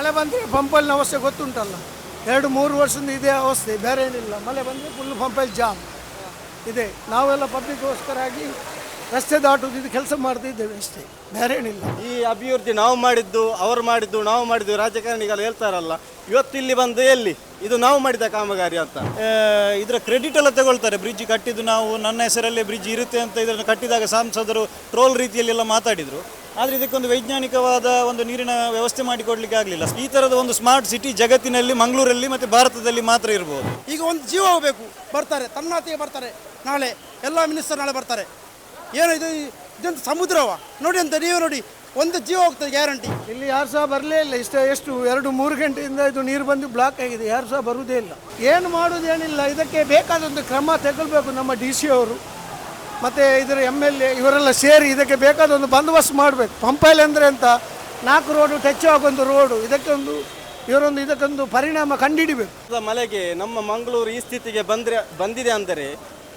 ಮಳೆ ಬಂದರೆ ಪಂಪಲ್ಲಿನ ಅವಸ್ಥೆ ಗೊತ್ತುಂಟಲ್ಲ, 2-3 ವರ್ಷದಿಂದ ಇದೇ ಅವಸ್ಥೆ, ಬೇರೆ ಏನಿಲ್ಲ. ಮಳೆ ಬಂದರೆ ಫುಲ್ ಪಂಪಲ್ಲಿ ಜಾಮ್ ಇದೆ. ನಾವೆಲ್ಲ ಪಬ್ಲಿಕ್ಗೋಸ್ಕರ ಆಗಿ ರಸ್ತೆ ದಾಟುವುದು ಇದು ಕೆಲಸ ಮಾಡ್ತಿದ್ದೇವೆ ಅಷ್ಟೇ, ಬೇರೆ ಏನಿಲ್ಲ. ಈ ಅಭಿವೃದ್ಧಿ ನಾವು ಮಾಡಿದ್ದು, ಅವರು ಮಾಡಿದ್ದು, ನಾವು ಮಾಡಿದ್ದು ರಾಜಕಾರಣಿಗಳು ಹೇಳ್ತಾರಲ್ಲ, ಇವತ್ತು ಇಲ್ಲಿ ಬಂದು ಎಲ್ಲಿ ಇದು ನಾವು ಮಾಡಿದ ಕಾಮಗಾರಿ ಅಂತ ಇದರ ಕ್ರೆಡಿಟ್ ಎಲ್ಲ ತಗೊಳ್ತಾರೆ. ಬ್ರಿಡ್ಜ್ ಕಟ್ಟಿದ್ದು ನಾವು, ನನ್ನ ಹೆಸರಲ್ಲೇ ಬ್ರಿಡ್ಜ್ ಇರುತ್ತೆ ಅಂತ ಇದನ್ನು ಕಟ್ಟಿದಾಗ ಸಂಸದರು ಟ್ರೋಲ್ ರೀತಿಯಲ್ಲೆಲ್ಲ ಮಾತಾಡಿದರು. ಆದರೆ ಇದಕ್ಕೊಂದು ವೈಜ್ಞಾನಿಕವಾದ ಒಂದು ನೀರಿನ ವ್ಯವಸ್ಥೆ ಮಾಡಿಕೊಡ್ಲಿಕ್ಕೆ ಆಗಲಿಲ್ಲ. ಈ ಥರದ ಒಂದು ಸ್ಮಾರ್ಟ್ ಸಿಟಿ ಜಗತ್ತಿನಲ್ಲಿ, ಮಂಗಳೂರಲ್ಲಿ ಮತ್ತು ಭಾರತದಲ್ಲಿ ಮಾತ್ರ ಇರ್ಬೋದು. ಈಗ ಒಂದು ಜೀವ ಹೋಗಬೇಕು, ಬರ್ತಾರೆ ತನ್ನಾತಿಗೆ ಬರ್ತಾರೆ, ನಾಳೆ ಎಲ್ಲ ಮಿನಿಸ್ಟರ್ ನಾಳೆ ಬರ್ತಾರೆ. ಏನು ಇದಂತ ಸಮುದ್ರವ ನೋಡಿ ಅಂತ ನೀವು ನೋಡಿ, ಒಂದು ಜೀವ ಹೋಗ್ತದೆ ಗ್ಯಾರಂಟಿ. ಇಲ್ಲಿ ಯಾರು ಸಹ ಬರಲೇ ಇಲ್ಲ. ಎಷ್ಟು 2-3 ಗಂಟೆಯಿಂದ ಇದು ನೀರು ಬಂದು ಬ್ಲಾಕ್ ಆಗಿದೆ, ಯಾರು ಸಹ ಬರುವುದೇ ಇಲ್ಲ. ಏನು ಮಾಡೋದೇನಿಲ್ಲ, ಇದಕ್ಕೆ ಬೇಕಾದೊಂದು ಕ್ರಮ ತಗೊಳ್ಬೇಕು ನಮ್ಮ DC ಅವರು ಮತ್ತು ಇದರ MLA ಇವರೆಲ್ಲ ಸೇರಿ ಇದಕ್ಕೆ ಬೇಕಾದೊಂದು ಬಂದೋಬಸ್ತ್ ಮಾಡಬೇಕು. ಪಂಪೈಲ್ ಅಂದರೆ ಅಂತ 4 ರೋಡು ಟಚ್ ಆಗೊಂದು ರೋಡು, ಇದಕ್ಕೊಂದು ಪರಿಣಾಮ ಕಂಡುಹಿಡಿಬೇಕು. ಮಳೆಗೆ ನಮ್ಮ ಮಂಗಳೂರು ಈ ಸ್ಥಿತಿಗೆ ಬಂದಿದೆ ಅಂದರೆ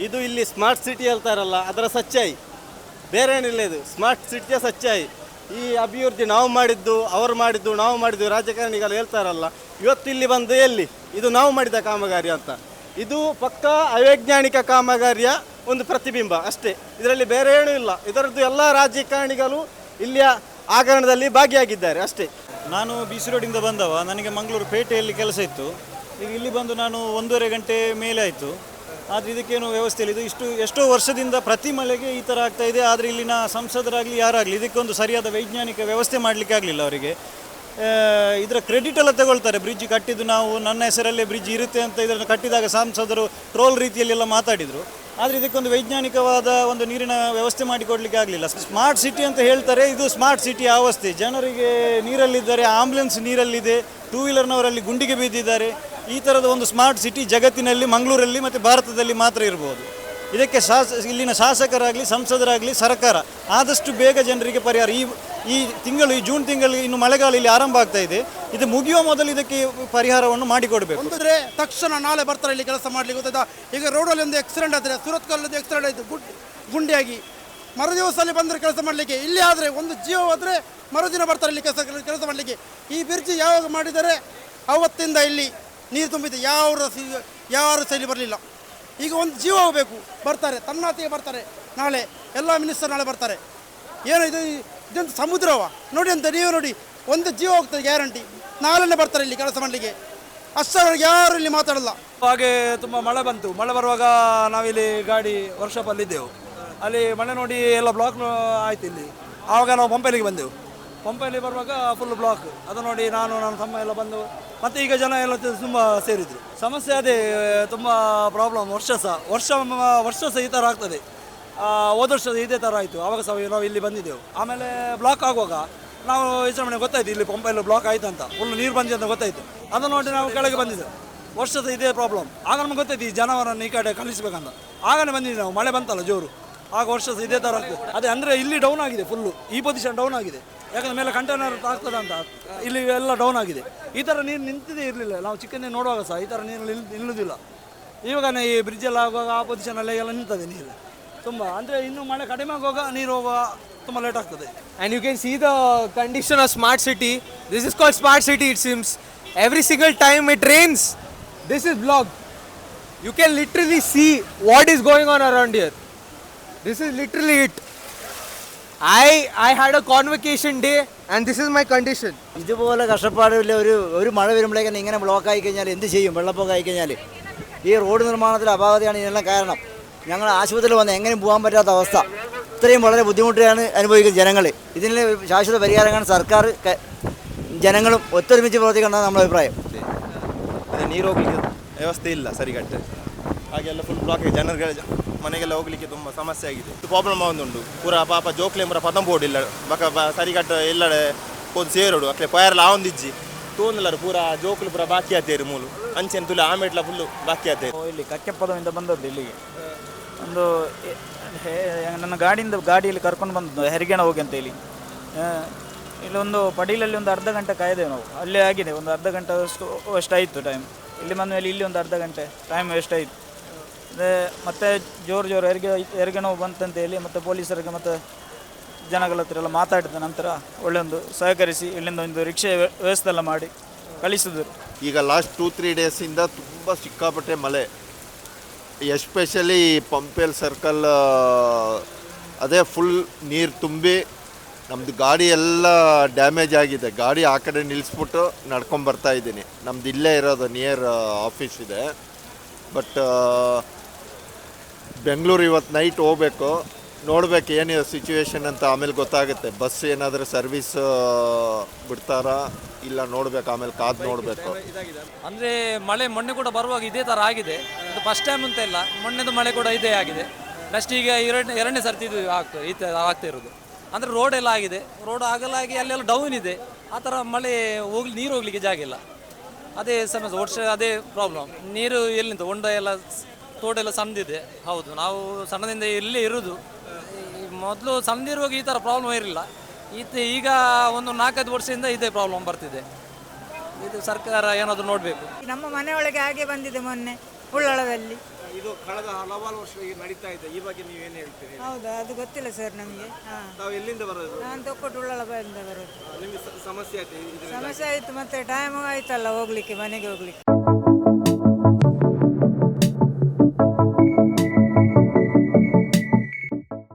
ಇದು ಇಲ್ಲಿ ಸ್ಮಾರ್ಟ್ ಸಿಟಿ ಹೇಳ್ತಾರಲ್ಲ, ಅದರ ಸಚ್ಚಾಯಿ, ಬೇರೆ ಏನಿಲ್ಲ. ಇದು ಸ್ಮಾರ್ಟ್ ಸಿಟಿಯ ಸಚ್ಚಾಯಿ. ಈ ಅಭಿವೃದ್ಧಿ ನಾವು ಮಾಡಿದ್ದು, ಅವರು ಮಾಡಿದ್ದು, ನಾವು ಮಾಡಿದ್ದು ರಾಜಕಾರಣಿಗಳು ಹೇಳ್ತಾರಲ್ಲ, ಇವತ್ತು ಇಲ್ಲಿ ಬಂದು ಎಲ್ಲಿ ಇದು ನಾವು ಮಾಡಿದ ಕಾಮಗಾರಿ ಅಂತ. ಇದು ಪಕ್ಕಾ ಅವೈಜ್ಞಾನಿಕ ಕಾಮಗಾರಿಯ ಒಂದು ಪ್ರತಿಬಿಂಬ ಅಷ್ಟೇ, ಇದರಲ್ಲಿ ಬೇರೆ ಏನೂ ಇಲ್ಲ. ಇದರದ್ದು ಎಲ್ಲ ರಾಜಕಾರಣಿಗಳು ಇಲ್ಲಿಯ ಆಗರಣದಲ್ಲಿ ಭಾಗಿಯಾಗಿದ್ದಾರೆ ಅಷ್ಟೇ. ನಾನು BC ರೋಡಿಂದ ಬಂದವ, ನನಗೆ ಮಂಗಳೂರು ಪೇಟೆಯಲ್ಲಿ ಕೆಲಸ ಇತ್ತು. ಈಗ ಇಲ್ಲಿ ಬಂದು ನಾನು 1.5 ಗಂಟೆ ಮೇಲೆ ಆಯಿತು. ಆದರೆ ಇದಕ್ಕೇನು ವ್ಯವಸ್ಥೆ ಇಲ್ಲ. ಇದು ಎಷ್ಟೋ ವರ್ಷದಿಂದ ಪ್ರತಿ ಮಳೆಗೆ ಈ ಥರ ಆಗ್ತಾ ಇದೆ. ಆದರೆ ಇಲ್ಲಿನ ಸಂಸದರಾಗಲಿ ಯಾರಾಗಲಿ ಇದಕ್ಕೊಂದು ಸರಿಯಾದ ವೈಜ್ಞಾನಿಕ ವ್ಯವಸ್ಥೆ ಮಾಡಲಿಕ್ಕೆ ಆಗಲಿಲ್ಲ ಅವರಿಗೆ. ಇದರ ಕ್ರೆಡಿಟ್ ಎಲ್ಲ ತಗೊಳ್ತಾರೆ. ಬ್ರಿಡ್ಜ್ ಕಟ್ಟಿದ್ದು ನಾವು, ನನ್ನ ಹೆಸರಲ್ಲೇ ಬ್ರಿಡ್ಜ್ ಇರುತ್ತೆ ಅಂತ ಇದನ್ನು ಕಟ್ಟಿದಾಗ ಸಂಸದರು ಟ್ರೋಲ್ ರೀತಿಯಲ್ಲೆಲ್ಲ ಮಾತಾಡಿದರು. ಆದರೆ ಇದಕ್ಕೊಂದು ವೈಜ್ಞಾನಿಕವಾದ ಒಂದು ನೀರಿನ ವ್ಯವಸ್ಥೆ ಮಾಡಿಕೊಡ್ಲಿಕ್ಕೆ ಆಗಲಿಲ್ಲ. ಸ್ಮಾರ್ಟ್ ಸಿಟಿ ಅಂತ ಹೇಳ್ತಾರೆ, ಇದು ಸ್ಮಾರ್ಟ್ ಸಿಟಿ ಅವಸ್ಥೆ. ಜನರಿಗೆ ನೀರಲ್ಲಿದ್ದಾರೆ, ಆಂಬ್ಯುಲೆನ್ಸ್ ನೀರಲ್ಲಿದೆ, 2 ವೀಲರ್ನವರಲ್ಲಿ ಗುಂಡಿಗೆ ಬಿದ್ದಿದ್ದಾರೆ. ಈ ಥರದ ಒಂದು ಸ್ಮಾರ್ಟ್ ಸಿಟಿ ಜಗತ್ತಿನಲ್ಲಿ, ಮಂಗಳೂರಲ್ಲಿ ಮತ್ತು ಭಾರತದಲ್ಲಿ ಮಾತ್ರ ಇರ್ಬೋದು. ಇದಕ್ಕೆ ಇಲ್ಲಿನ ಶಾಸಕರಾಗಲಿ, ಸಂಸದರಾಗಲಿ, ಸರ್ಕಾರ ಆದಷ್ಟು ಬೇಗ ಜನರಿಗೆ ಪರಿಹಾರ. ಈ ಜೂನ್ ತಿಂಗಳು ಇನ್ನು ಮಳೆಗಾಲ ಇಲ್ಲಿ ಆರಂಭ ಆಗ್ತಾ ಇದೆ, ಇದು ಮುಗಿಯುವ ಮೊದಲು ಇದಕ್ಕೆ ಪರಿಹಾರವನ್ನು ಮಾಡಿಕೊಡಬೇಕು. ಅಂದರೆ ತಕ್ಷಣ ನಾಳೆ ಬರ್ತಾರೆ ಇಲ್ಲಿ ಕೆಲಸ ಮಾಡಲಿಕ್ಕೆ, ಗೊತ್ತಾಯ್ತಾ? ಈಗ ರೋಡಲ್ಲಿ ಒಂದು ಆಕ್ಸಿಡೆಂಟ್ ಆದರೆ, ಸುರತ್ಕಲ್ಲೊಂದು ಆಕ್ಸಿಡೆಂಟ್ ಆಯಿತು ಗುಂಡಿಯಾಗಿ. ಮರುದಿವಸದಲ್ಲಿ ಬಂದರೆ ಕೆಲಸ ಮಾಡಲಿಕ್ಕೆ, ಇಲ್ಲಿ ಆದರೆ ಒಂದು ಜೀವ ಹೋದರೆ ಮರುದಿನ ಬರ್ತಾರೆ ಇಲ್ಲಿ ಕೆಲಸ ಮಾಡಲಿಕ್ಕೆ. ಈ ಬ್ರಿಡ್ಜ್ ಯಾವಾಗ ಮಾಡಿದರೆ ಅವತ್ತಿಂದ ಇಲ್ಲಿ ನೀರು ತುಂಬಿದೆ, ಯಾರು ಸಹ ಇಲ್ಲಿ ಬರಲಿಲ್ಲ. ಈಗ ಒಂದು ಜೀವ ಹೋಗಬೇಕು, ಬರ್ತಾರೆ ತನ್ನಾತಿಗೆ ಬರ್ತಾರೆ, ನಾಳೆ ಎಲ್ಲ ಮಿನಿಸ್ಟರ್ ನಾಳೆ ಬರ್ತಾರೆ. ಏನು ಇದಂತ ಸಮುದ್ರವ ನೋಡಿ ಅಂತ ನೀವು ನೋಡಿ, ಒಂದು ಜೀವ ಹೋಗ್ತದೆ ಗ್ಯಾರಂಟಿ. ನಾಳೆನೇ ಬರ್ತಾರೆ ಇಲ್ಲಿ ಕೆಲಸ ಮಾಡಲಿಕ್ಕೆ, ಅಷ್ಟರವರೆಗೆ ಯಾರು ಇಲ್ಲಿ ಮಾತಾಡಲ್ಲ. ಹಾಗೆ ತುಂಬ ಮಳೆ ಬಂತು. ಮಳೆ ಬರುವಾಗ ನಾವಿಲ್ಲಿ ಗಾಡಿ ವರ್ಕ್ಶಾಪಲ್ಲಿದ್ದೆವು. ಅಲ್ಲಿ ಮಳೆ ನೋಡಿ ಎಲ್ಲ ಬ್ಲಾಕ್ ಆಯಿತು ಇಲ್ಲಿ. ಆವಾಗ ನಾವು ಪಂಪೈಲಿಗೆ ಬಂದೆವು. ಪಂಪೈಲಿ ಬರುವಾಗ ಫುಲ್ ಬ್ಲಾಕ್. ಅದು ನೋಡಿ ನಾನು ನನ್ನ ತಮ್ಮ ಎಲ್ಲ ಬಂದು, ಮತ್ತು ಈಗ ಜನ ಎಲ್ಲ ತುಂಬ ಸೇರಿದರು. ಸಮಸ್ಯೆ ಅದೇ, ತುಂಬ ಪ್ರಾಬ್ಲಮ್. ವರ್ಷ ಸಹ ಈ ಥರ ಆಗ್ತದೆ. ಹೋದ ವರ್ಷ ಇದೇ ಥರ ಆಯಿತು. ಆವಾಗ ಸಹ ನಾವು ಇಲ್ಲಿ ಬಂದಿದ್ದೆವು. ಆಮೇಲೆ ಬ್ಲಾಕ್ ಆಗುವಾಗ ನಾವು ಯೋಚನೆ ಮಾಡಿ ಗೊತ್ತಾಯಿತು ಇಲ್ಲಿ ಪಂಪೈಲಿ ಬ್ಲಾಕ್ ಆಯಿತು ಅಂತ, ಫುಲ್ ನೀರು ಬಂದಿದೆ ಅಂತ ಗೊತ್ತಾಯಿತು. ಅದನ್ನು ನೋಡಿ ನಾವು ಕೆಳಗೆ ಬಂದಿದ್ದೆವು. ವರ್ಷ ಸಹ ಇದೇ ಪ್ರಾಬ್ಲಮ್. ಆಗ ನಮ್ಗೆ ಗೊತ್ತಾಯ್ತು ಈ ಜನವರನ್ನು ಈ ಕಡೆ ಕಳಿಸ್ಬೇಕಂತ. ಆಗಲೇ ಬಂದಿದ್ದೀವಿ ನಾವು, ಮಳೆ ಬಂತಲ್ಲ ಜೋರು. ಆಗ ವರ್ಷ ಸಹ ಇದೇ ಥರ ಆಗ್ತದೆ. ಅದೇ ಅಂದರೆ ಇಲ್ಲಿ ಡೌನ್ ಆಗಿದೆ ಫುಲ್ಲು, ಈ ಪೊಸಿಷನ್ ಡೌನ್ ಆಗಿದೆ. ಯಾಕಂದರೆ ಮೇಲೆ ಕಂಟೈನರ್ ಆಗ್ತದೆ ಅಂತ ಇಲ್ಲಿ ಎಲ್ಲ ಡೌನ್ ಆಗಿದೆ. ಈ ಥರ ನೀರು ನಿಂತಿದೆ ಇರಲಿಲ್ಲ. ನಾವು ಚಿಕ್ಕಂದೇ ನೋಡುವಾಗ ಸಹ ಈ ಥರ ನೀರು ನಿಲ್ಲುವುದಿಲ್ಲ. ಇವಾಗ ಈ ಬ್ರಿಡ್ಜೆಲ್ಲ ಆಗುವಾಗ ಆ ಪೊಸಿಷನಲ್ಲಿ ಎಲ್ಲ ನಿಲ್ತದೆ ನೀರು ತುಂಬ. ಅಂದರೆ ಇನ್ನು ಮಳೆ ಕಡಿಮೆ ಆಗುವಾಗ ನೀರು ಹೋಗುವ ತುಂಬ ಲೇಟ್ ಆಗ್ತದೆ. And you can see the condition of smart city. This is called smart city, it seems. Every single time it rains, this is blocked. You can literally see what is going on around here. This is literally it. I had a convocation day and this is my condition. ഇതുപോലെ കഷ്ടപ്പാടില്ല. ഒരു മഴ വരുമ്പോഴേക്കും ഇങ്ങനെ block ആയി കഴിഞ്ഞാൽ എന്ത് ചെയ്യും? വെള്ളപ്പൊക്കം ആയി കഴിഞ്ഞാൽ ഈ റോഡ് നിർമ്മാണത്തിൽ അപാകതയാണ് ഇതിനെല്ലാം കാരണം. ഞങ്ങൾ ആശുപത്രിയിൽ വന്ന് എങ്ങനെയും പോകാൻ പറ്റാത്ത അവസ്ഥ. ഇത്രയും വളരെ ബുദ്ധിമുട്ടാണ് അനുഭവിക്കുന്നത് ജനങ്ങൾ. ഇതിന് ശാശ്വത പരിഹാരം കാണാൻ സർക്കാർ ಜನಗಳು ಒತ್ತೊരുಮಿച്ച് ಪ್ರವರ್ತಿക്കണം ನಮ್ಮ ಅಭಿಪ್ರಾಯ. ನೀರು ಹೋಗ್ಲಿಕ್ಕೆ ವ್ಯವಸ್ಥೆ ಇಲ್ಲ ಸರಿಗಟ್ಟೆ, ಹಾಗೆಲ್ಲ ಫುಲ್ ಬ್ಲಾಕ್ ಆಗಿದೆ. ಜನರುಗಳ ಮನೆಗೆಲ್ಲ ಹೋಗ್ಲಿಕ್ಕೆ ತುಂಬ ಸಮಸ್ಯೆ ಆಗಿದೆ. ಪ್ರಾಬ್ಲಮ್ ಒಂದುಂಟು ಪೂರ ಪಾಪ ಜೋಕ್ಲೆಂಬರ ಪದಂ ಬೋರ್ಡ್ ಇಲ್ಲ ಸರಿಗಟ್ಟ ಎಲ್ಲಡೆ ಹೋದ್ ಸೇರೋಡು ಅಕ್ಲೆ ಪಯರ್ಲ ಆವೊಂದಿಜ್ಜಿ ತೋಂದಿಲ್ಲರು ಪೂರ ಜೋಕ್ಲು ಪೂರ ಬಾಕಿ ಆತೇರು ಮೂಲು ಅಂಚೆನ್ ತುಲೆ ಆಮೇಟ್ಲ ಫುಲ್ಲು ಬಾಕಿ ಆತೇರು. ಇಲ್ಲಿ ಕಕ್ಕೆಪ್ಪದವಿಂದ ಬಂದದ್ದು ಇಲ್ಲಿಗೆ. ಒಂದು ನನ್ನ ಗಾಡಿಯಲ್ಲಿ ಕರ್ಕೊಂಡು ಬಂದದ್ದು ಹೆರಿಗೆಣ ಹೋಗಿ ಅಂತ ಹೇಳಿ. ಇಲ್ಲೊಂದು ಪಡೀಲಲ್ಲಿ ಒಂದು ಅರ್ಧ ಗಂಟೆ ಕಾಯ್ದೇವು ನಾವು. ಅಲ್ಲೇ ಆಗಿದೆ ಒಂದು ಅರ್ಧ ಗಂಟೆ ಅಷ್ಟಾಯಿತು ಟೈಮ್. ಇಲ್ಲಿ ಬಂದ ಮೇಲೆ ಇಲ್ಲಿ ಒಂದು ಅರ್ಧ ಗಂಟೆ ಟೈಮ್ ವೇಸ್ಟ್ ಆಯಿತು. ಮತ್ತೆ ಜೋರು ಹೆರಿಗೆ ನೋವು ಬಂತಂತ ಹೇಳಿ ಮತ್ತೆ ಪೊಲೀಸರಿಗೆ ಮತ್ತೆ ಜನಗಳ ಹತ್ರ ಎಲ್ಲ ಮಾತಾಡಿದ ನಂತರ ಒಳ್ಳೆ ಒಂದು ಸಹಕರಿಸಿ ಇಲ್ಲಿಂದ ಒಂದು ರಿಕ್ಷೆ ವ್ಯವಸ್ಥೆ ಎಲ್ಲ ಮಾಡಿ ಕಳಿಸಿದರು. ಈಗ ಲಾಸ್ಟ್ 2-3 ಡೇಸಿಂದ ತುಂಬ ಸಿಕ್ಕಾಪಟ್ಟೆ ಮಳೆ, ಎಸ್ಪೆಷಲಿ ಪಂಪೇಲ್ ಸರ್ಕಲ್ ಅದೇ ಫುಲ್ ನೀರು ತುಂಬಿ ನಮ್ಮದು ಗಾಡಿ ಎಲ್ಲ ಡ್ಯಾಮೇಜ್ ಆಗಿದೆ. ಗಾಡಿ ಆ ಕಡೆ ನಿಲ್ಲಿಸ್ಬಿಟ್ಟು ನಡ್ಕೊಂಬರ್ತಾ ಇದ್ದೀನಿ. ನಮ್ದು ಇಲ್ಲೇ ಇರೋದು ನಿಯರ್ ಆಫೀಸ್ ಇದೆ. ಬಟ್ ಬೆಂಗಳೂರು ಇವತ್ತು ನೈಟ್ ಹೋಗ್ಬೇಕು, ನೋಡ್ಬೇಕು ಏನು ಸಿಚುವೇಶನ್ ಅಂತ, ಆಮೇಲೆ ಗೊತ್ತಾಗುತ್ತೆ. ಬಸ್ ಏನಾದರೂ ಸರ್ವಿಸ್ ಬಿಡ್ತಾರಾ ಇಲ್ಲ ನೋಡ್ಬೇಕು, ಆಮೇಲೆ ಕಾದು ನೋಡಬೇಕು. ಅಂದರೆ ಮಳೆ ಮೊನ್ನೆ ಕೂಡ ಬರುವಾಗ ಇದೇ ಥರ ಆಗಿದೆ. ಇದು ಫಸ್ಟ್ ಟೈಮ್ ಅಂತ ಇಲ್ಲ, ಮೊನ್ನೆದು ಮಳೆ ಕೂಡ ಇದೇ ಆಗಿದೆ. ನೆಕ್ಸ್ಟ್ ಈಗ ಎರಡನೇ ಸರ್ತಿ ಇದು ಆಗ್ತಾ ಇರೋದು. ಅಂದರೆ ರೋಡ್ ಎಲ್ಲ ಆಗಿದೆ, ರೋಡ್ ಆಗಲಾಗಿ ಅಲ್ಲೆಲ್ಲ ಡೌನ್ ಇದೆ. ಆ ಥರ ಮಳೆ ನೀರು ಹೋಗ್ಲಿಕ್ಕೆ ಜಾಗ ಇಲ್ಲ. ಅದೇ ಸಮಸ್ಯೆ, ವರ್ಷ ಅದೇ ಪ್ರಾಬ್ಲಮ್. ನೀರು ಎಲ್ಲಿಂದ ಹೊಂಡ ಎಲ್ಲ ತೋಡೆಲ್ಲ ಸಣ್ಣದಿದೆ. ಹೌದು, ನಾವು ಸಣ್ಣದಿಂದ ಇಲ್ಲೇ ಇರೋದು. ಮೊದಲು ಸಣ್ಣದಿರುವಾಗ ಈ ಥರ ಪ್ರಾಬ್ಲಮ್ ಇರಲಿಲ್ಲ. ಈಗ ಒಂದು 4-5 ವರ್ಷದಿಂದ ಇದೇ ಪ್ರಾಬ್ಲಮ್ ಬರ್ತಿದೆ. ಇದು ಸರ್ಕಾರ ಏನಾದರೂ ನೋಡಬೇಕು. ನಮ್ಮ ಮನೆಯೊಳಗೆ ಹಾಗೆ ಬಂದಿದೆ ಮೊನ್ನೆ ಉಳ್ಳಳದಲ್ಲಿ. ಇದು ಕಳೆದ ಹಲವಾರು ವರ್ಷ ನಡೀತಾ ಇದೆ. ಈ ಬಗ್ಗೆ ನೀವೇನು ಹೇಳ್ತೀರಿ? ಹೌದಾ, ಅದು ಗೊತ್ತಿಲ್ಲ ಸರ್ ನಮಗೆ. ನಾವು ಎಲ್ಲಿಂದ ಬರೋದು? ನಾನು ತೊಕ್ಕೊಟ್ಟು ಉಳ್ಳಳಬೆಯಿಂದ ಬರೋದು. ನಿಮಗೆ ಸಮಸ್ಯೆ ಆಯ್ತು? ಸಮಸ್ಯೆ ಆಯಿತು, ಮತ್ತೆ ಟೈಮು ಆಯ್ತಲ್ಲ ಹೋಗ್ಲಿಕ್ಕೆ, ಮನೆಗೆ ಹೋಗ್ಲಿಕ್ಕೆ.